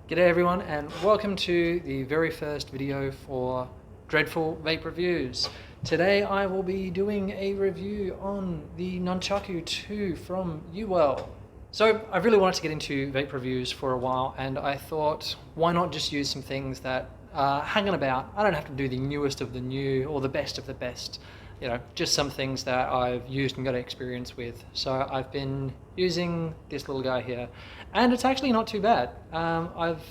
G'day everyone, and welcome to the very first video for Dreadful Vape Reviews. Today I will be doing a review on the Nunchaku 2 from Uwell. So I really wanted to get into vape reviews for a while, and I thought, why not just use some things that are hanging about. I don't have to do the newest of the new or the best of the best. You know, just some things that I've used and got experience with. So I've been using this little guy here, and it's actually not too bad. I've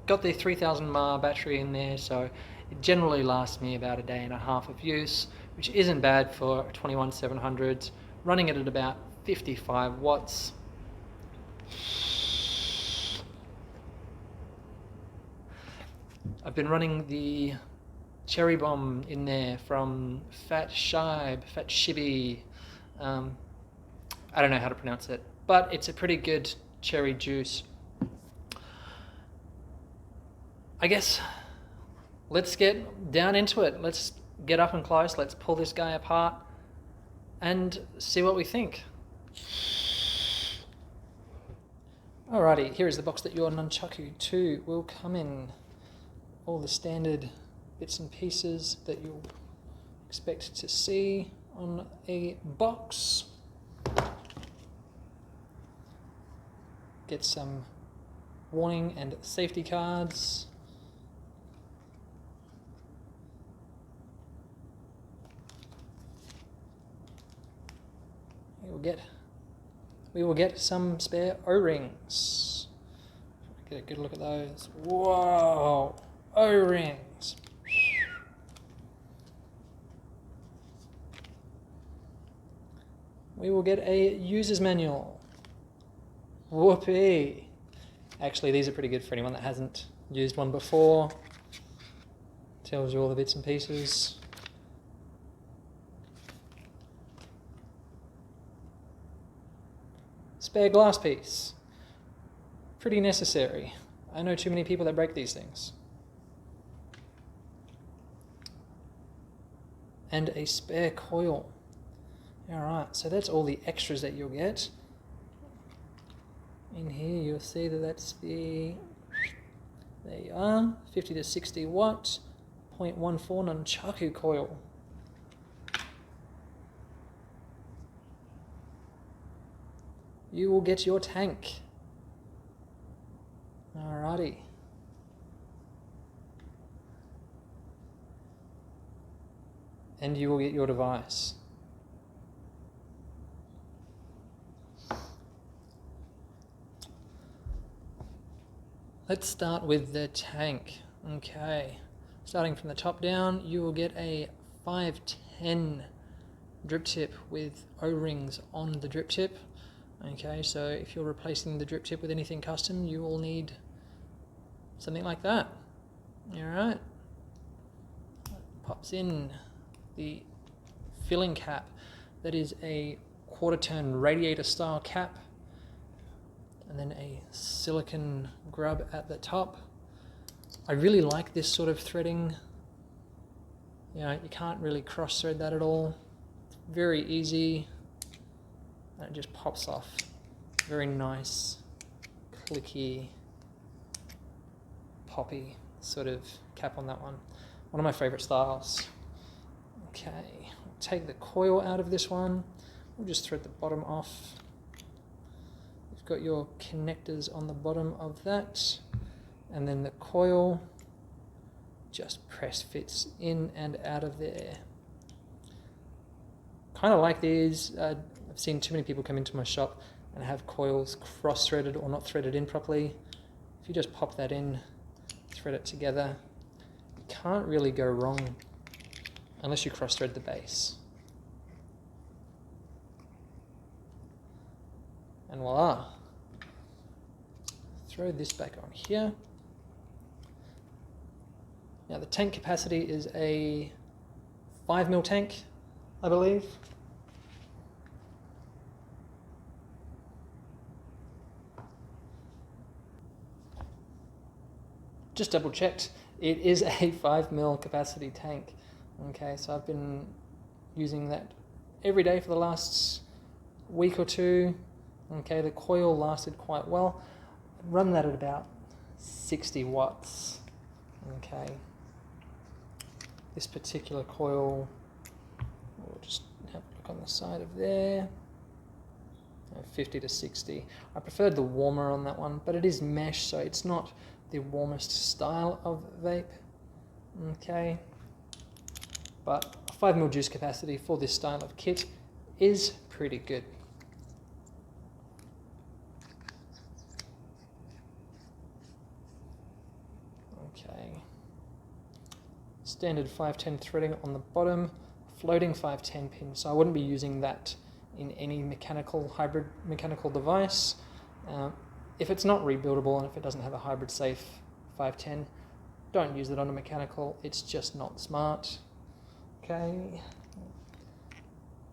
got the 3000 mAh battery in there, so it generally lasts me about a day and a half of use, which isn't bad for a 21700, running it at about 55 watts. I've been running the Cherry Bomb in there from Fat Shibby. I don't know how to pronounce it, but it's a pretty good cherry juice. I guess let's get down into it. Let's get up and close. Let's pull this guy apart and see what we think. Alrighty, here is the box that your Nunchaku 2 will come in. All the standard bits and pieces that you'll expect to see on a box. Get some warning and safety cards. We will get some spare O-rings. Get a good look at those. Whoa, O-rings. We will get a user's manual. Whoopee. Actually, these are pretty good for anyone that hasn't used one before. Tells you all the bits and pieces. Spare glass piece. Pretty necessary. I know too many people that break these things. And a spare coil. Alright, so that's all the extras that you'll get. In here you'll see that that's the, there you are, 50 to 60 watt, 0.14 Nunchaku coil. You will get your tank. Alrighty. And you will get your device. Let's start with the tank. Okay. Starting from the top down, you will get a 510 drip tip with O-rings on the drip tip. Okay, so if you're replacing the drip tip with anything custom, you will need something like that. Alright. Pops in the filling cap. That is a quarter turn radiator style cap. And then a silicone grub at the top. I really like this sort of threading. You know, you can't really cross thread that at all. It's very easy. And it just pops off. Very nice, clicky, poppy sort of cap on that one. One of my favorite styles. Okay, we'll take the coil out of this one. We'll just thread the bottom off. You've got your connectors on the bottom of that. And then the coil just press fits in and out of there. Kind of like these. I've seen too many people come into my shop and have coils cross-threaded or not threaded in properly. If you just pop that in, thread it together, you can't really go wrong unless you cross-thread the base. And voila. Throw this back on here. Now the tank capacity is a 5 ml tank, I believe. Just double checked, it is a 5 ml capacity tank. Okay, so I've been using that every day for the last week or two. Okay, the coil lasted quite well. Run that at about 60 watts. Okay. This particular coil, we'll just have a look on the side of there. 50 to 60. I preferred the warmer on that one, but it is mesh, so it's not the warmest style of vape. Okay. But a 5 ml juice capacity for this style of kit is pretty good. Okay. Standard 510 threading on the bottom, floating 510 pin, so I wouldn't be using that in any hybrid mechanical device. If it's not rebuildable and if it doesn't have a hybrid safe 510, don't use it on a mechanical, it's just not smart. Okay,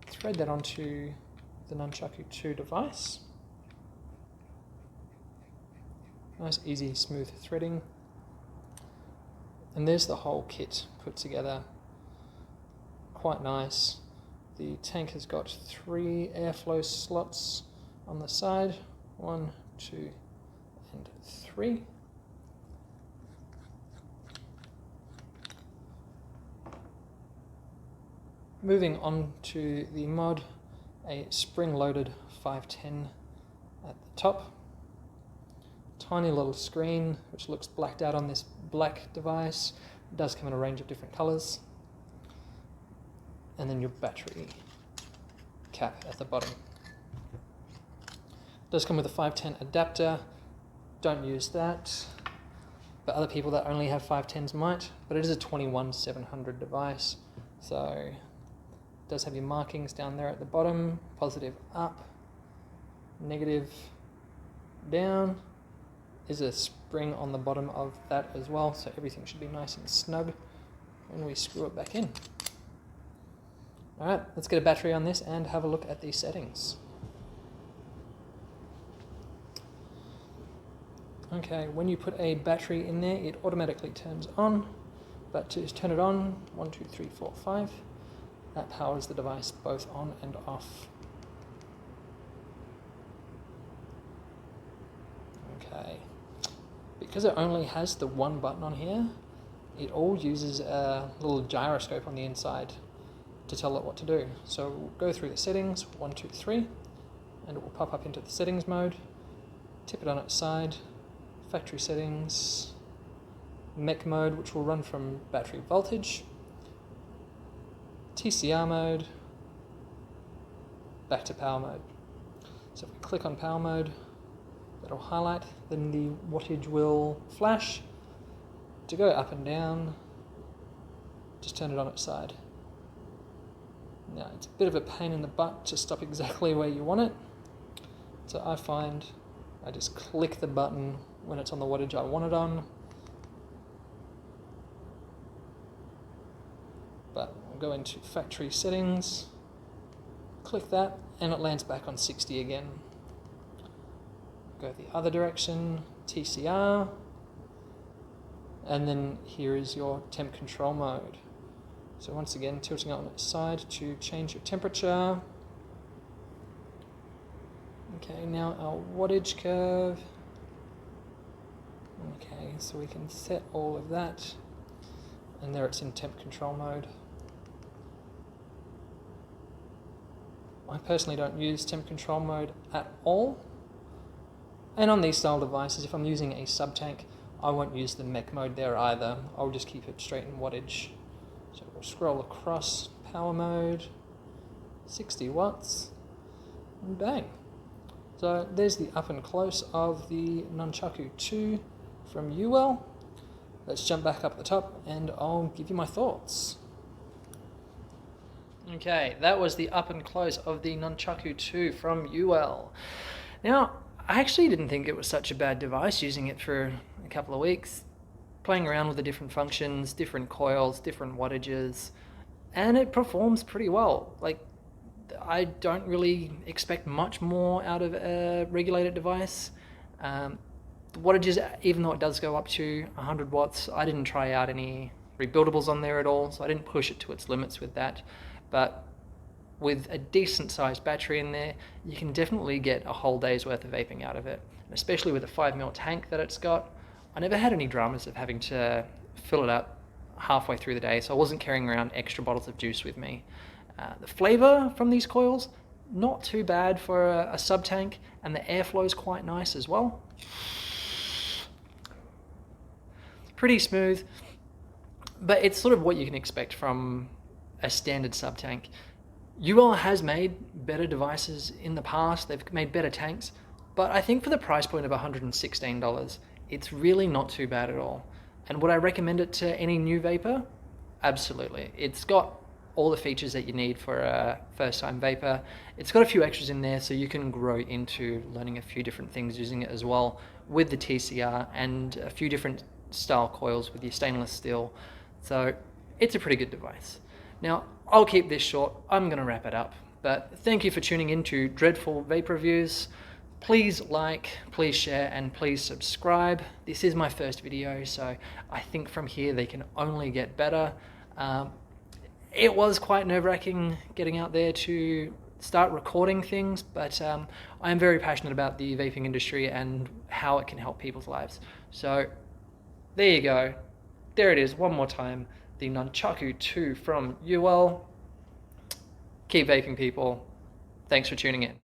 thread that onto the Nunchaku 2 device. Nice, easy, smooth threading. And there's the whole kit put together. Quite nice. The tank has got 3 airflow slots on the side. 1, 2, and 3. Moving on to the mod, a spring-loaded 510 at the top. Tiny little screen, which looks blacked out on this black device. It does come in a range of different colors. And then your battery cap at the bottom. It does come with a 510 adapter. Don't use that. But other people that only have 510s might. But it is a 21700 device. So it does have your markings down there at the bottom. Positive up, negative down. There's a spring on the bottom of that as well. So everything should be nice and snug when we screw it back in. Alright, let's get a battery on this and have a look at these settings. Okay, when you put a battery in there, it automatically turns on. But to turn it on, 1, 2, 3, 4, 5, that powers the device both on and off. Okay, because it only has the one button on here, it all uses a little gyroscope on the inside to tell it what to do. So we'll go through the settings, 1, 2, 3, and it will pop up into the settings mode, tip it on its side, factory settings, mech mode, which will run from battery voltage, TCR mode, back to power mode. So if we click on power mode, that'll highlight, then the wattage will flash. To go up and down, just turn it on its side. Now, it's a bit of a pain in the butt to stop exactly where you want it. So I find I just click the button when it's on the wattage I want it on. But we'll go into factory settings, click that, and it lands back on 60 again. Go the other direction, TCR, and then here is your temp control mode. So once again, tilting it on its side to change your temperature. Okay, now our wattage curve. Okay, so we can set all of that. And there it's in temp control mode. I personally don't use temp control mode at all. And on these style devices, if I'm using a sub-tank, I won't use the mech mode there either. I'll just keep it straight in wattage. So we'll scroll across, power mode, 60 watts, and bang. So there's the up and close of the Nunchaku 2 from Uwell. Let's jump back up the top and I'll give you my thoughts. Okay, that was the up and close of the Nunchaku 2 from Uwell. Now, I actually didn't think it was such a bad device, using it for a couple of weeks, playing around with the different functions, different coils, different wattages, and it performs pretty well. Like, I don't really expect much more out of a regulated device. The wattages, even though it does go up to 100 watts, I didn't try out any rebuildables on there at all, so I didn't push it to its limits with that. But with a decent sized battery in there, you can definitely get a whole day's worth of vaping out of it. And especially with a 5 ml tank that it's got, I never had any dramas of having to fill it up halfway through the day, so I wasn't carrying around extra bottles of juice with me. The flavor from these coils, not too bad for a sub tank, and the airflow is quite nice as well. Pretty smooth, but it's sort of what you can expect from a standard sub tank. Uwell has made better devices in the past, they've made better tanks, but I think for the price point of $116, it's really not too bad at all. And would I recommend it to any new vapor? Absolutely. It's got all the features that you need for a first-time vapor. It's got a few extras in there so you can grow into learning a few different things using it as well, with the TCR and a few different style coils with your stainless steel. So it's a pretty good device. Now, I'll keep this short. I'm going to wrap it up. But thank you for tuning in to Dreadful Vape Reviews. Please like, please share, and please subscribe. This is my first video, so I think from here they can only get better. It was quite nerve-wracking getting out there to start recording things, but I am very passionate about the vaping industry and how it can help people's lives. So there you go. There it is, one more time. The Nunchaku 2 from Uwell. Keep vaping, people. Thanks for tuning in.